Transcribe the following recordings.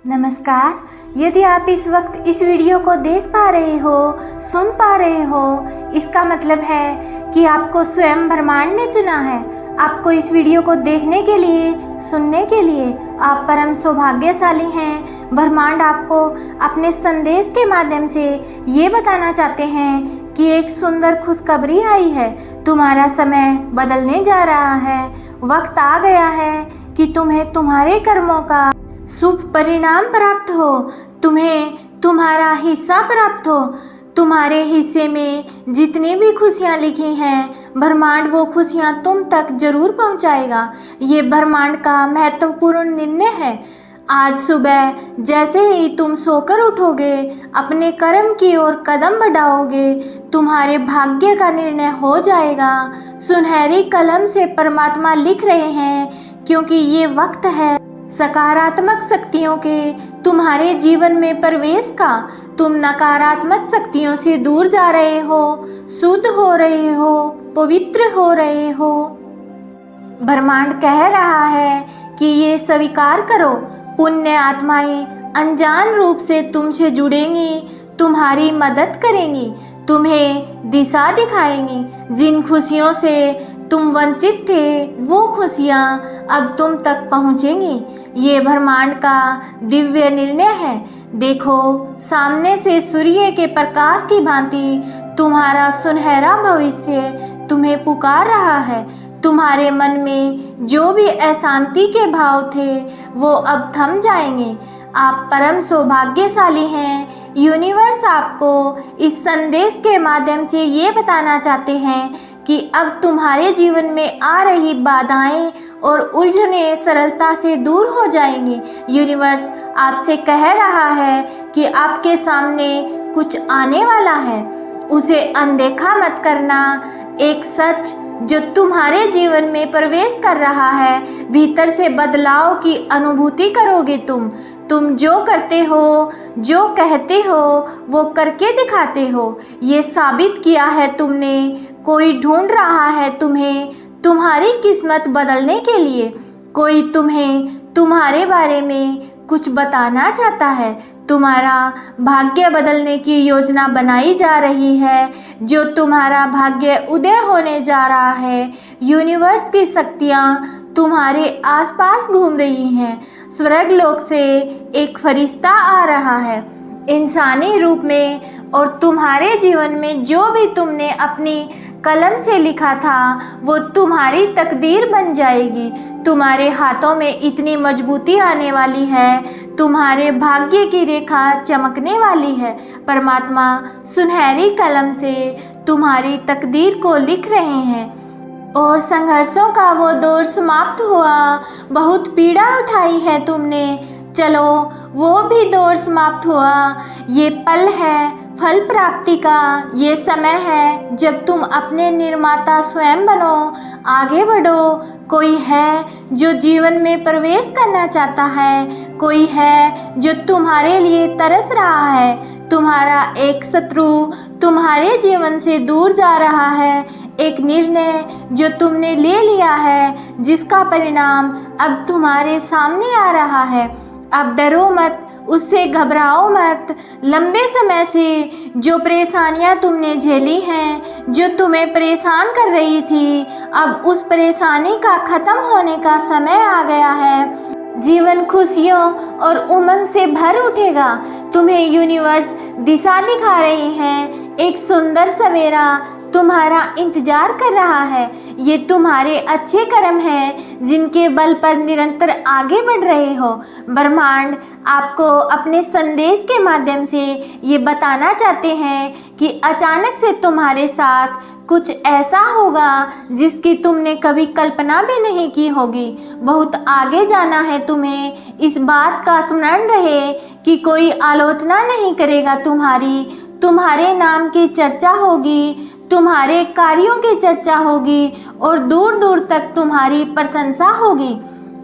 नमस्कार। यदि आप इस वक्त इस वीडियो को देख पा रहे हो, सुन पा रहे हो, इसका मतलब है कि आपको स्वयं ब्रह्मांड ने चुना है। आपको इस वीडियो को देखने के लिए, सुनने के लिए आप परम सौभाग्यशाली हैं। ब्रह्मांड आपको अपने संदेश के माध्यम से ये बताना चाहते हैं कि एक सुंदर खुशखबरी आई है। तुम्हारा समय बदलने जा रहा है। वक्त आ गया है कि तुम्हें तुम्हारे कर्मों का शुभ परिणाम प्राप्त हो, तुम्हें तुम्हारा हिस्सा प्राप्त हो। तुम्हारे हिस्से में जितनी भी खुशियाँ लिखी हैं, ब्रह्मांड वो खुशियाँ तुम तक जरूर पहुँचाएगा। ये ब्रह्मांड का महत्वपूर्ण निर्णय है। आज सुबह जैसे ही तुम सोकर उठोगे, अपने कर्म की ओर कदम बढ़ाओगे, तुम्हारे भाग्य का निर्णय हो जाएगा। सुनहरी कलम से परमात्मा लिख रहे हैं, क्योंकि ये वक्त है सकारात्मक शक्तियों के तुम्हारे जीवन में प्रवेश का। तुम नकारात्मक शक्तियों से दूर जा रहे हो, शुद्ध हो रहे हो, पवित्र हो रहे हो। ब्रह्मांड कह रहा है कि ये स्वीकार करो। पुण्य आत्माएं अनजान रूप से तुमसे जुड़ेंगी, तुम्हारी मदद करेंगी, तुम्हें दिशा दिखाएंगी। जिन खुशियों से तुम वंचित थे, वो खुशियाँ अब तुम तक पहुँचेंगी। ये ब्रह्मांड का दिव्य निर्णय है। देखो, सामने से सूर्य के प्रकाश की भांति तुम्हारा सुनहरा भविष्य तुम्हें पुकार रहा है। तुम्हारे मन में जो भी अशांति के भाव थे, वो अब थम जाएंगे। आप परम सौभाग्यशाली हैं। यूनिवर्स आपको इस संदेश के माध्यम से ये बताना चाहते हैं कि अब तुम्हारे जीवन में आ रही बाधाएं और उलझनें सरलता से दूर हो जाएंगी। यूनिवर्स आपसे कह रहा है कि आपके सामने कुछ आने वाला है, उसे अनदेखा मत करना। एक सच जो तुम्हारे जीवन में प्रवेश कर रहा है, भीतर से बदलाव की अनुभूति करोगे तुम जो करते हो, जो कहते हो, वो करके दिखाते हो। ये साबित किया है तुमने। कोई ढूंढ रहा है तुम्हें, तुम्हारी किस्मत बदलने के लिए। कोई तुम्हें तुम्हारे बारे में कुछ बताना चाहता है। तुम्हारा भाग्य बदलने की योजना बनाई जा रही है। जो तुम्हारा भाग्य उदय होने जा रहा है, यूनिवर्स की शक्तियाँ तुम्हारे आसपास घूम रही हैं। स्वर्ग लोक से एक फरिश्ता आ रहा है इंसानी रूप में, और तुम्हारे जीवन में जो भी तुमने अपनी कलम से लिखा था, वो तुम्हारी तकदीर बन जाएगी। तुम्हारे हाथों में इतनी मजबूती आने वाली है, तुम्हारे भाग्य की रेखा चमकने वाली है। परमात्मा सुनहरी कलम से तुम्हारी तकदीर को लिख रहे हैं, और संघर्षों का वो दौर समाप्त हुआ। बहुत पीड़ा उठाई है तुमने, चलो वो भी दौर समाप्त हुआ। ये पल है फल प्राप्ति का। ये समय है जब तुम अपने निर्माता स्वयं बनो, आगे बढ़ो। कोई है जो जीवन में प्रवेश करना चाहता है, कोई है जो तुम्हारे लिए तरस रहा है। तुम्हारा एक शत्रु तुम्हारे जीवन से दूर जा रहा है। एक निर्णय जो तुमने ले लिया है, जिसका परिणाम अब तुम्हारे सामने आ रहा है। अब डरो मत, उससे घबराओ मत। लंबे समय से जो परेशानियां तुमने झेली हैं, जो तुम्हें परेशान कर रही थी, अब उस परेशानी का खत्म होने का समय आ गया है। जीवन खुशियों और उमंग से भर उठेगा। तुम्हें यूनिवर्स दिशा दिखा रही है। एक सुंदर सवेरा तुम्हारा इंतजार कर रहा है। ये तुम्हारे अच्छे कर्म हैं, जिनके बल पर निरंतर आगे बढ़ रहे हो। ब्रह्मांड आपको अपने संदेश के माध्यम से ये बताना चाहते हैं कि अचानक से तुम्हारे साथ कुछ ऐसा होगा जिसकी तुमने कभी कल्पना भी नहीं की होगी। बहुत आगे जाना है तुम्हें। इस बात का स्मरण रहे कि कोई आलोचना नहीं करेगा तुम्हारे नाम की चर्चा होगी, तुम्हारे कार्यों की चर्चा होगी, और दूर दूर तक तुम्हारी प्रशंसा होगी।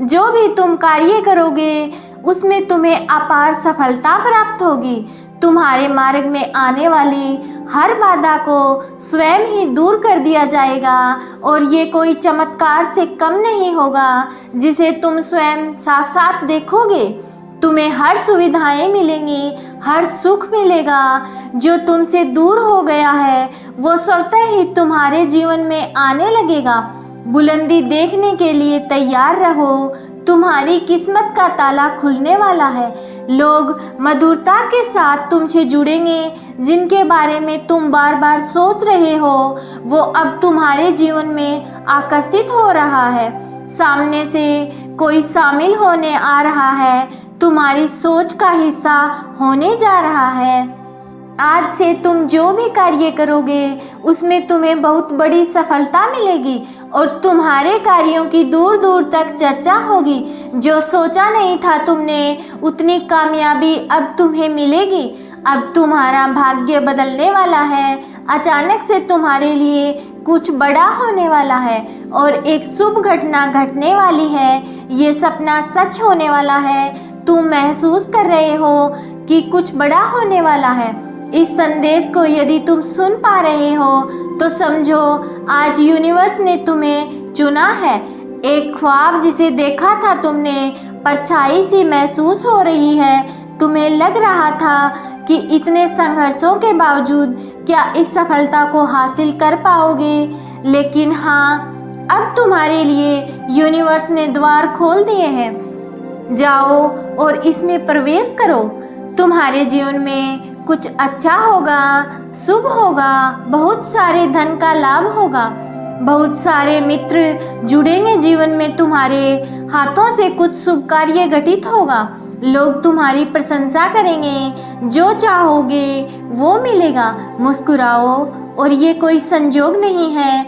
जो भी तुम कार्य करोगे, उसमें तुम्हें अपार सफलता प्राप्त होगी। तुम्हारे मार्ग में आने वाली हर बाधा को स्वयं ही दूर कर दिया जाएगा, और ये कोई चमत्कार से कम नहीं होगा जिसे तुम स्वयं साक्षात देखोगे। तुम्हें हर सुविधाएं मिलेंगी, हर सुख मिलेगा। जो तुमसे दूर हो गया है वो स्वतः ही तुम्हारे जीवन में आने लगेगा। बुलंदी देखने के लिए तैयार रहो, तुम्हारी किस्मत का ताला खुलने वाला है। लोग मधुरता के साथ तुमसे जुड़ेंगे, जिनके बारे में तुम बार बार सोच रहे हो वो अब तुम्हारे जीवन में आकर्षित हो रहा है। सामने से कोई शामिल होने आ रहा है, तुम्हारी सोच का हिस्सा होने जा रहा है। आज से तुम जो भी कार्य करोगे उसमें तुम्हें बहुत बड़ी सफलता मिलेगी और तुम्हारे कार्यों की दूर दूर तक चर्चा होगी। जो सोचा नहीं था तुमने उतनी कामयाबी अब तुम्हें मिलेगी। अब तुम्हारा भाग्य बदलने वाला है। अचानक से तुम्हारे लिए कुछ बड़ा होने वाला है और एक शुभ घटना घटने वाली है। ये सपना सच होने वाला है। तुम महसूस कर रहे हो कि कुछ बड़ा होने वाला है। इस संदेश को यदि तुम सुन पा रहे हो तो समझो आज यूनिवर्स ने तुम्हें चुना है। एक ख्वाब जिसे देखा था तुमने, परछाई सी महसूस हो रही है। तुम्हें लग रहा था कि इतने संघर्षों के बावजूद क्या इस सफलता को हासिल कर पाओगे, लेकिन हाँ, अब तुम्हारे लिए यूनिवर्स ने द्वार खोल दिए हैं। जाओ और इसमें प्रवेश करो। तुम्हारे जीवन में कुछ अच्छा होगा, शुभ होगा, बहुत सारे धन का लाभ होगा, बहुत सारे मित्र जुड़ेंगे जीवन में। तुम्हारे हाथों से कुछ शुभ कार्य घटित होगा। लोग तुम्हारी प्रशंसा करेंगे, जो चाहोगे वो मिलेगा। मुस्कुराओ और ये कोई संजोग नहीं है